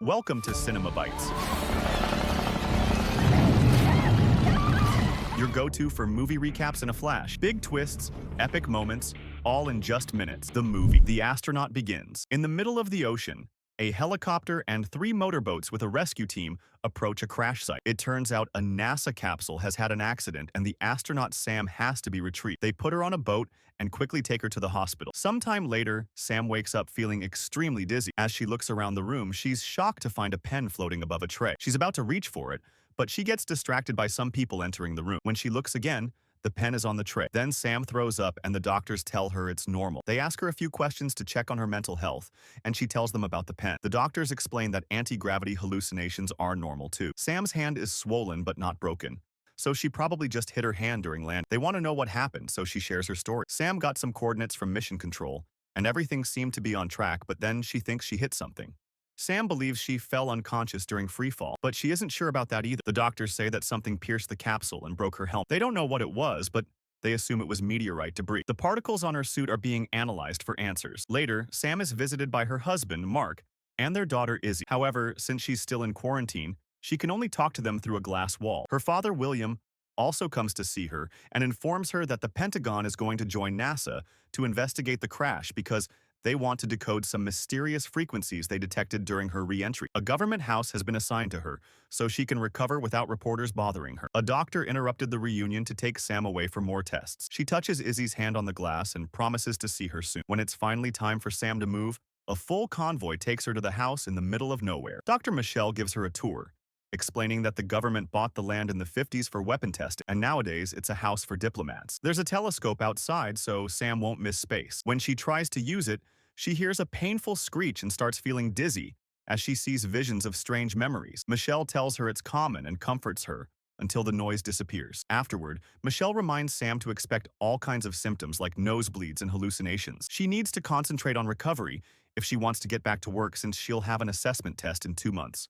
Welcome to Cinema Bites, your go-to for movie recaps in a flash. Big twists, epic moments, all in just minutes. The movie. The Astronaut begins. In the middle of the ocean, a helicopter and 3 motorboats with a rescue team approach a crash site. It turns out a NASA capsule has had an accident and the astronaut Sam has to be retrieved. They put her on a boat and quickly take her to the hospital. Sometime later, Sam wakes up feeling extremely dizzy. As she looks around the room, she's shocked to find a pen floating above a tray. She's about to reach for it, but she gets distracted by some people entering the room. When she looks again, the pen is on the tray. Then Sam throws up and the doctors tell her it's normal. They ask her a few questions to check on her mental health, and she tells them about the pen. The doctors explain that anti-gravity hallucinations are normal too. Sam's hand is swollen but not broken, so she probably just hit her hand during land. They want to know what happened, so she shares her story. Sam got some coordinates from mission control, and everything seemed to be on track, but then she thinks she hit something. Sam believes she fell unconscious during freefall, but she isn't sure about that either. The doctors say that something pierced the capsule and broke her helmet. They don't know what it was, but they assume it was meteorite debris. The particles on her suit are being analyzed for answers. Later, Sam is visited by her husband, Mark, and their daughter, Izzy. However, since she's still in quarantine, she can only talk to them through a glass wall. Her father, William, also comes to see her and informs her that the Pentagon is going to join NASA to investigate the crash because they want to decode some mysterious frequencies they detected during her re-entry. A government house has been assigned to her, so she can recover without reporters bothering her. A doctor interrupted the reunion to take Sam away for more tests. She touches Izzy's hand on the glass and promises to see her soon. When it's finally time for Sam to move, a full convoy takes her to the house in the middle of nowhere. Dr. Michelle gives her a tour, explaining that the government bought the land in the 50s for weapon testing, and nowadays it's a house for diplomats. There's a telescope outside, so Sam won't miss space. When she tries to use it, she hears a painful screech and starts feeling dizzy as she sees visions of strange memories. Michelle tells her it's common and comforts her until the noise disappears. Afterward, Michelle reminds Sam to expect all kinds of symptoms like nosebleeds and hallucinations. She needs to concentrate on recovery if she wants to get back to work since she'll have an assessment test in 2 months.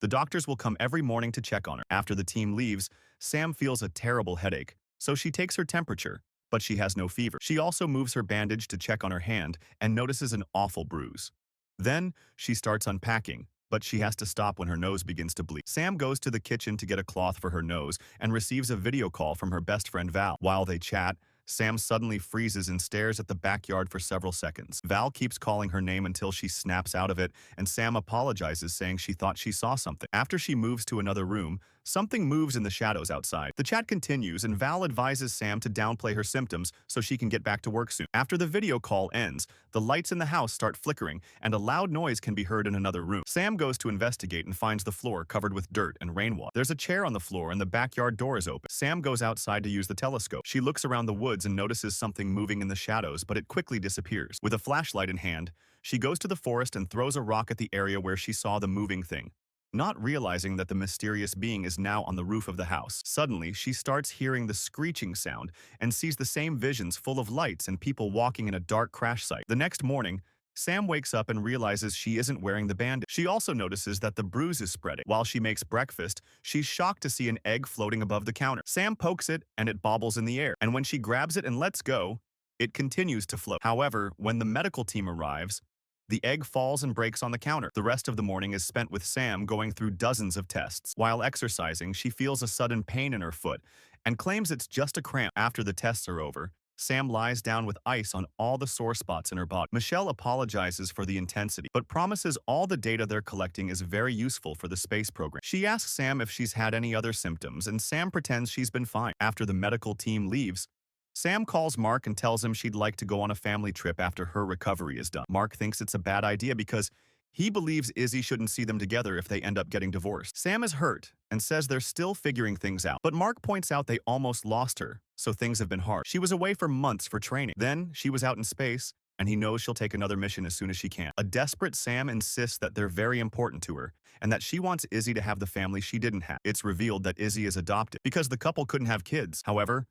The doctors will come every morning to check on her. After the team leaves, Sam feels a terrible headache, so she takes her temperature, but she has no fever. She also moves her bandage to check on her hand and notices an awful bruise. Then, she starts unpacking, but she has to stop when her nose begins to bleed. Sam goes to the kitchen to get a cloth for her nose and receives a video call from her best friend Val. While they chat, Sam suddenly freezes and stares at the backyard for several seconds. Val keeps calling her name until she snaps out of it, and Sam apologizes, saying she thought she saw something. After she moves to another room, something moves in the shadows outside. The chat continues, and Val advises Sam to downplay her symptoms so she can get back to work soon. After the video call ends, the lights in the house start flickering, and a loud noise can be heard in another room. Sam goes to investigate and finds the floor covered with dirt and rainwater. There's a chair on the floor, and the backyard door is open. Sam goes outside to use the telescope. She looks around the woods and notices something moving in the shadows, but it quickly disappears. With a flashlight in hand, she goes to the forest and throws a rock at the area where she saw the moving thing, not realizing that the mysterious being is now on the roof of the house. Suddenly, she starts hearing the screeching sound and sees the same visions full of lights and people walking in a dark crash site. The next morning, Sam wakes up and realizes she isn't wearing the bandage. She also notices that the bruise is spreading. While she makes breakfast, she's shocked to see an egg floating above the counter. Sam pokes it and it bobbles in the air, and when she grabs it and lets go, it continues to float. However, when the medical team arrives, the egg falls and breaks on the counter. The rest of the morning is spent with Sam going through dozens of tests. While exercising, she feels a sudden pain in her foot and claims it's just a cramp. After the tests are over, Sam lies down with ice on all the sore spots in her body. Michelle apologizes for the intensity, but promises all the data they're collecting is very useful for the space program. She asks Sam if she's had any other symptoms, and Sam pretends she's been fine. After the medical team leaves, Sam calls Mark and tells him she'd like to go on a family trip after her recovery is done. Mark thinks it's a bad idea because he believes Izzy shouldn't see them together if they end up getting divorced. Sam is hurt and says they're still figuring things out, but Mark points out they almost lost her, so things have been hard. She was away for months for training. Then she was out in space, and he knows she'll take another mission as soon as she can. A desperate Sam insists that they're very important to her and that she wants Izzy to have the family she didn't have. It's revealed that Izzy is adopted because the couple couldn't have kids. However,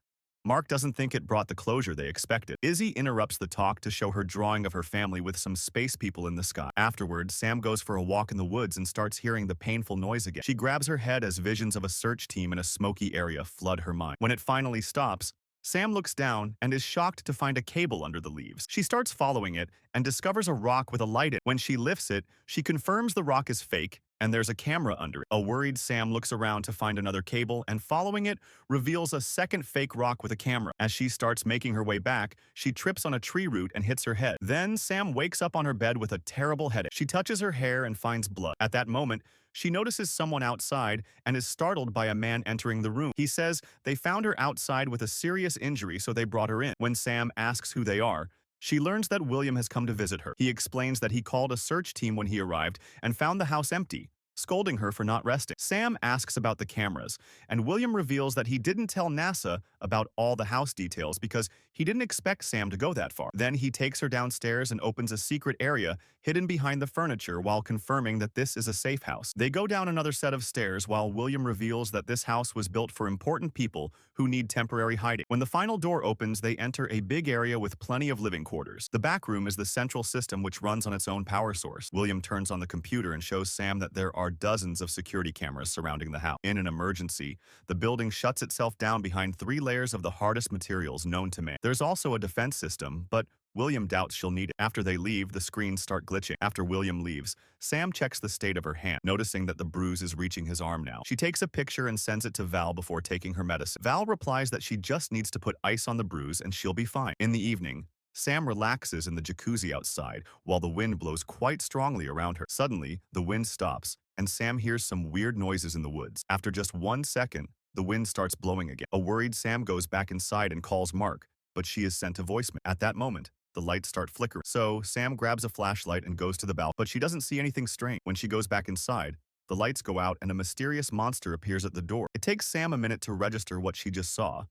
Mark doesn't think it brought the closure they expected. Izzy interrupts the talk to show her drawing of her family with some space people in the sky. Afterwards, Sam goes for a walk in the woods and starts hearing the painful noise again. She grabs her head as visions of a search team in a smoky area flood her mind. When it finally stops, Sam looks down and is shocked to find a cable under the leaves. She starts following it and discovers a rock with a light in it. When she lifts it, she confirms the rock is fake and there's a camera under it. A worried Sam looks around to find another cable and following it reveals a second fake rock with a camera. As she starts making her way back, she trips on a tree root and hits her head. Then Sam wakes up on her bed with a terrible headache. She touches her hair and finds blood. At that moment, she notices someone outside and is startled by a man entering the room. He says they found her outside with a serious injury, so they brought her in. When Sam asks who they are, she learns that William has come to visit her. He explains that he called a search team when he arrived and found the house empty, scolding her for not resting. Sam asks about the cameras, and William reveals that he didn't tell NASA about all the house details because he didn't expect Sam to go that far. Then he takes her downstairs and opens a secret area hidden behind the furniture while confirming that this is a safe house. They go down another set of stairs while William reveals that this house was built for important people who need temporary hiding. When the final door opens, they enter a big area with plenty of living quarters. The back room is the central system which runs on its own power source. William turns on the computer and shows Sam that there are dozens of security cameras surrounding the house. In an emergency, the building shuts itself down behind 3 layers of the hardest materials known to man. There's also a defense system, but William doubts she'll need it. After they leave, the screens start glitching. After William leaves, Sam checks the state of her hand, noticing that the bruise is reaching his arm now. She takes a picture and sends it to Val before taking her medicine. Val replies that she just needs to put ice on the bruise and she'll be fine. In the evening, Sam relaxes in the jacuzzi outside while the wind blows quite strongly around her. Suddenly, the wind stops, and Sam hears some weird noises in the woods. After just 1 second, the wind starts blowing again. A worried Sam goes back inside and calls Mark, but she is sent to voicemail. At that moment, the lights start flickering. So Sam grabs a flashlight and goes to the balcony, but she doesn't see anything strange. When she goes back inside, the lights go out and a mysterious monster appears at the door. It takes Sam a minute to register what she just saw,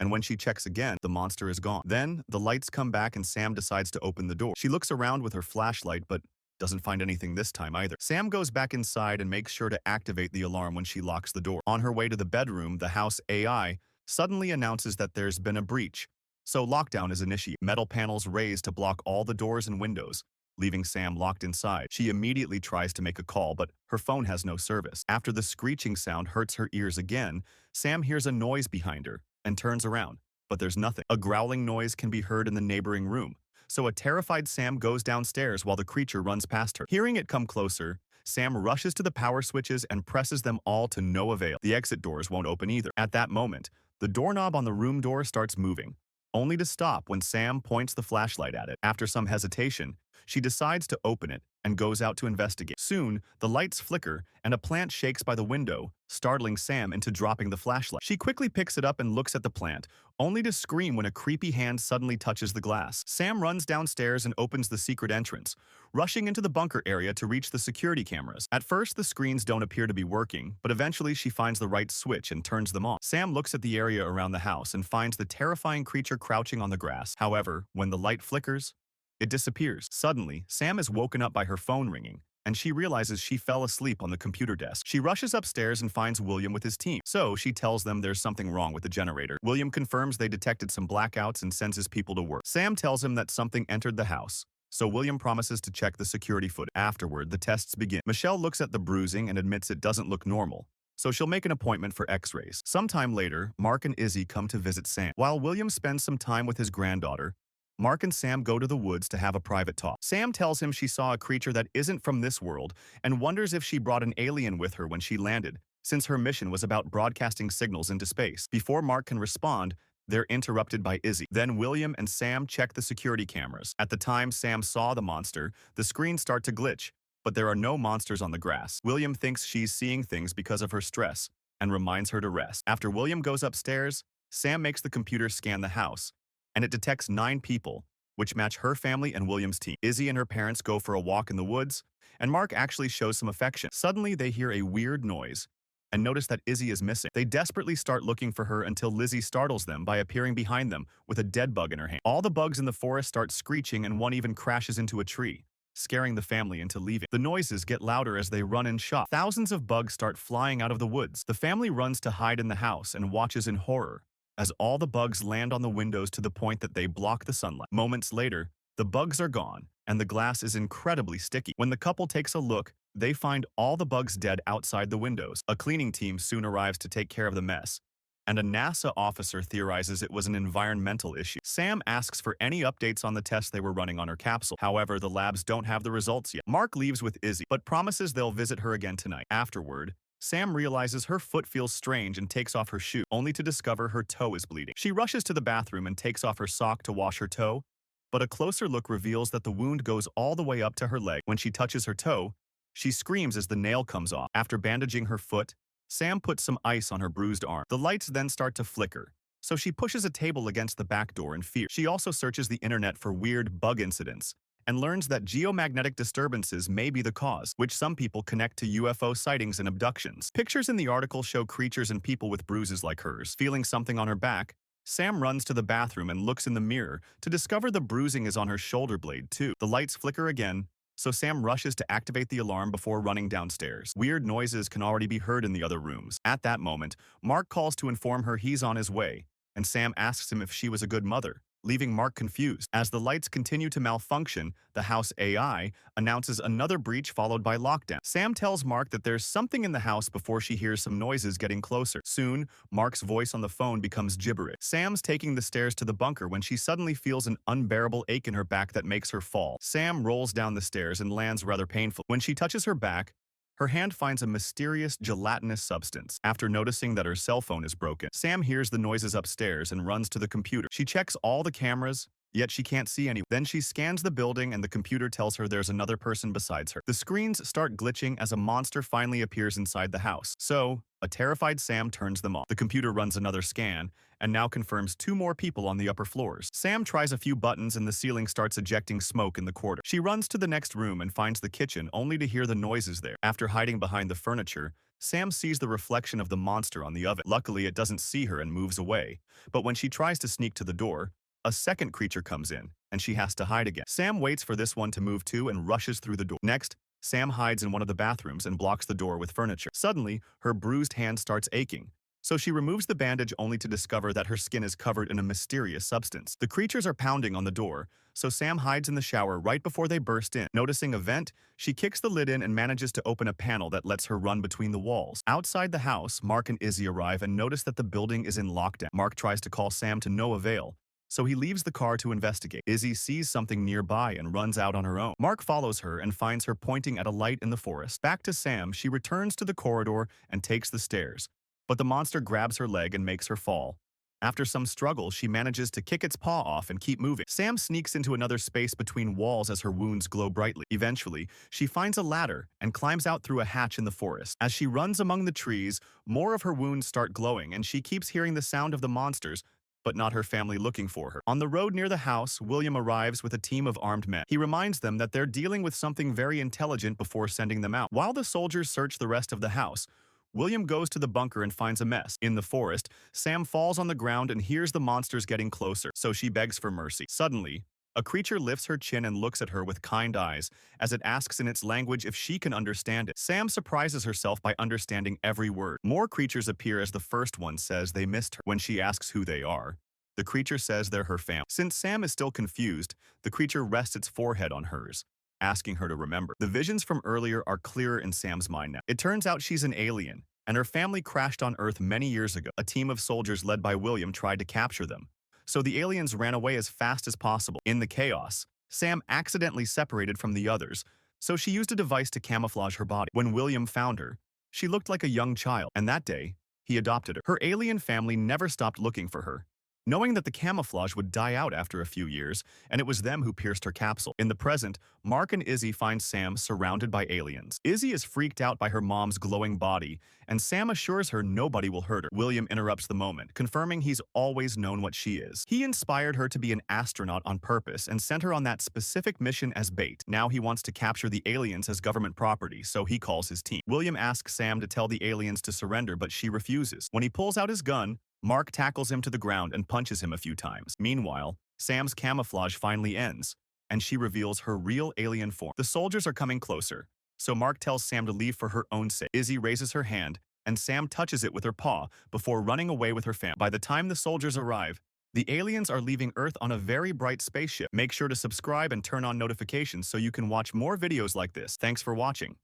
and when she checks again, the monster is gone. Then, the lights come back and Sam decides to open the door. She looks around with her flashlight, but doesn't find anything this time either. Sam goes back inside and makes sure to activate the alarm when she locks the door. On her way to the bedroom, the house AI suddenly announces that there's been a breach. So lockdown is initiated. Metal panels raised to block all the doors and windows, leaving Sam locked inside. She immediately tries to make a call, but her phone has no service. After the screeching sound hurts her ears again, Sam hears a noise behind her and turns around, but there's nothing. A growling noise can be heard in the neighboring room, so a terrified Sam goes downstairs while the creature runs past her. Hearing it come closer, Sam rushes to the power switches and presses them all to no avail. The exit doors won't open either. At that moment, the doorknob on the room door starts moving, only to stop when Sam points the flashlight at it. After some hesitation, she decides to open it and goes out to investigate. Soon, the lights flicker and a plant shakes by the window, startling Sam into dropping the flashlight. She quickly picks it up and looks at the plant, only to scream when a creepy hand suddenly touches the glass. Sam runs downstairs and opens the secret entrance, rushing into the bunker area to reach the security cameras. At first, the screens don't appear to be working, but eventually she finds the right switch and turns them on. Sam looks at the area around the house and finds the terrifying creature crouching on the grass. However, when the light flickers, it disappears. Suddenly, Sam is woken up by her phone ringing, and she realizes she fell asleep on the computer desk. She rushes upstairs and finds William with his team, so she tells them there's something wrong with the generator. William confirms they detected some blackouts and sends his people to work. Sam tells him that something entered the house, so William promises to check the security footage. Afterward, the tests begin. Michelle looks at the bruising and admits it doesn't look normal, so she'll make an appointment for x-rays. Sometime later, Mark and Izzy come to visit Sam. While William spends some time with his granddaughter, Mark and Sam go to the woods to have a private talk. Sam tells him she saw a creature that isn't from this world and wonders if she brought an alien with her when she landed, since her mission was about broadcasting signals into space. Before Mark can respond, they're interrupted by Izzy. Then William and Sam check the security cameras. At the time Sam saw the monster, the screens start to glitch, but there are no monsters on the grass. William thinks she's seeing things because of her stress and reminds her to rest. After William goes upstairs, Sam makes the computer scan the house, and it detects 9 people, which match her family and William's team. Izzy and her parents go for a walk in the woods, and Mark actually shows some affection. Suddenly, they hear a weird noise and notice that Izzy is missing. They desperately start looking for her until Lizzie startles them by appearing behind them with a dead bug in her hand. All the bugs in the forest start screeching and one even crashes into a tree, scaring the family into leaving. The noises get louder as they run and shock. Thousands of bugs start flying out of the woods. The family runs to hide in the house and watches in horror as all the bugs land on the windows to the point that they block the sunlight. Moments later, the bugs are gone, and the glass is incredibly sticky. When the couple takes a look, they find all the bugs dead outside the windows. A cleaning team soon arrives to take care of the mess, and a NASA officer theorizes it was an environmental issue. Sam asks for any updates on the tests they were running on her capsule. However, the labs don't have the results yet. Mark leaves with Izzy, but promises they'll visit her again tonight. Afterward, Sam realizes her foot feels strange and takes off her shoe, only to discover her toe is bleeding. She rushes to the bathroom and takes off her sock to wash her toe, but a closer look reveals that the wound goes all the way up to her leg. When she touches her toe, she screams as the nail comes off. After bandaging her foot, Sam puts some ice on her bruised arm. The lights then start to flicker, so she pushes a table against the back door in fear. She also searches the internet for weird bug incidents and learns that geomagnetic disturbances may be the cause, which some people connect to UFO sightings and abductions. Pictures in the article show creatures and people with bruises like hers. Feeling something on her back, Sam runs to the bathroom and looks in the mirror to discover the bruising is on her shoulder blade too. The lights flicker again, so Sam rushes to activate the alarm before running downstairs. Weird noises can already be heard in the other rooms. At that moment, Mark calls to inform her he's on his way, and Sam asks him if she was a good mother, leaving Mark confused. As the lights continue to malfunction, the house AI announces another breach followed by lockdown. Sam tells Mark that there's something in the house before she hears some noises getting closer. Soon, Mark's voice on the phone becomes gibberish. Sam's taking the stairs to the bunker when she suddenly feels an unbearable ache in her back that makes her fall. Sam rolls down the stairs and lands rather painful. When she touches her back, her hand finds a mysterious gelatinous substance. After noticing that her cell phone is broken, Sam hears the noises upstairs and runs to the computer. She checks all the cameras, yet she can't see anyone. Then she scans the building and the computer tells her there's another person besides her. The screens start glitching as a monster finally appears inside the house. So, a terrified Sam turns them off. The computer runs another scan and now confirms 2 more people on the upper floors. Sam tries a few buttons and the ceiling starts ejecting smoke in the corridor. She runs to the next room and finds the kitchen only to hear the noises there. After hiding behind the furniture, Sam sees the reflection of the monster on the oven. Luckily, it doesn't see her and moves away. But when she tries to sneak to the door, a second creature comes in, and she has to hide again. Sam waits for this one to move too and rushes through the door. Next, Sam hides in one of the bathrooms and blocks the door with furniture. Suddenly, her bruised hand starts aching, so she removes the bandage only to discover that her skin is covered in a mysterious substance. The creatures are pounding on the door, so Sam hides in the shower right before they burst in. Noticing a vent, she kicks the lid in and manages to open a panel that lets her run between the walls. Outside the house, Mark and Izzy arrive and notice that the building is in lockdown. Mark tries to call Sam to no avail, so he leaves the car to investigate. Izzy sees something nearby and runs out on her own. Mark follows her and finds her pointing at a light in the forest. Back to Sam, she returns to the corridor and takes the stairs, but the monster grabs her leg and makes her fall. After some struggle, she manages to kick its paw off and keep moving. Sam sneaks into another space between walls as her wounds glow brightly. Eventually, she finds a ladder and climbs out through a hatch in the forest. As she runs among the trees, more of her wounds start glowing and she keeps hearing the sound of the monsters, but not her family looking for her. On the road near the house, William arrives with a team of armed men. He reminds them that they're dealing with something very intelligent before sending them out. While the soldiers search the rest of the house, William goes to the bunker and finds a mess. In the forest, Sam falls on the ground and hears the monsters getting closer, so she begs for mercy. Suddenly, a creature lifts her chin and looks at her with kind eyes as it asks in its language if she can understand it. Sam surprises herself by understanding every word. More creatures appear as the first one says they missed her. When she asks who they are, the creature says they're her family. Since Sam is still confused, the creature rests its forehead on hers, asking her to remember. The visions from earlier are clearer in Sam's mind now. It turns out she's an alien, and her family crashed on Earth many years ago. A team of soldiers led by William tried to capture them, so the aliens ran away as fast as possible. In the chaos, Sam accidentally separated from the others, so she used a device to camouflage her body. When William found her, she looked like a young child, and that day, he adopted her. Her alien family never stopped looking for her, knowing that the camouflage would die out after a few years, and it was them who pierced her capsule. In the present, Mark and Izzy find Sam surrounded by aliens. Izzy is freaked out by her mom's glowing body, and Sam assures her nobody will hurt her. William interrupts the moment, confirming he's always known what she is. He inspired her to be an astronaut on purpose and sent her on that specific mission as bait. Now he wants to capture the aliens as government property, so he calls his team. William asks Sam to tell the aliens to surrender, but she refuses. When he pulls out his gun, Mark tackles him to the ground and punches him a few times. Meanwhile, Sam's camouflage finally ends, and she reveals her real alien form. The soldiers are coming closer, so Mark tells Sam to leave for her own sake. Izzy raises her hand, and Sam touches it with her paw before running away with her family. By the time the soldiers arrive, the aliens are leaving Earth on a very bright spaceship. Make sure to subscribe and turn on notifications so you can watch more videos like this. Thanks for watching.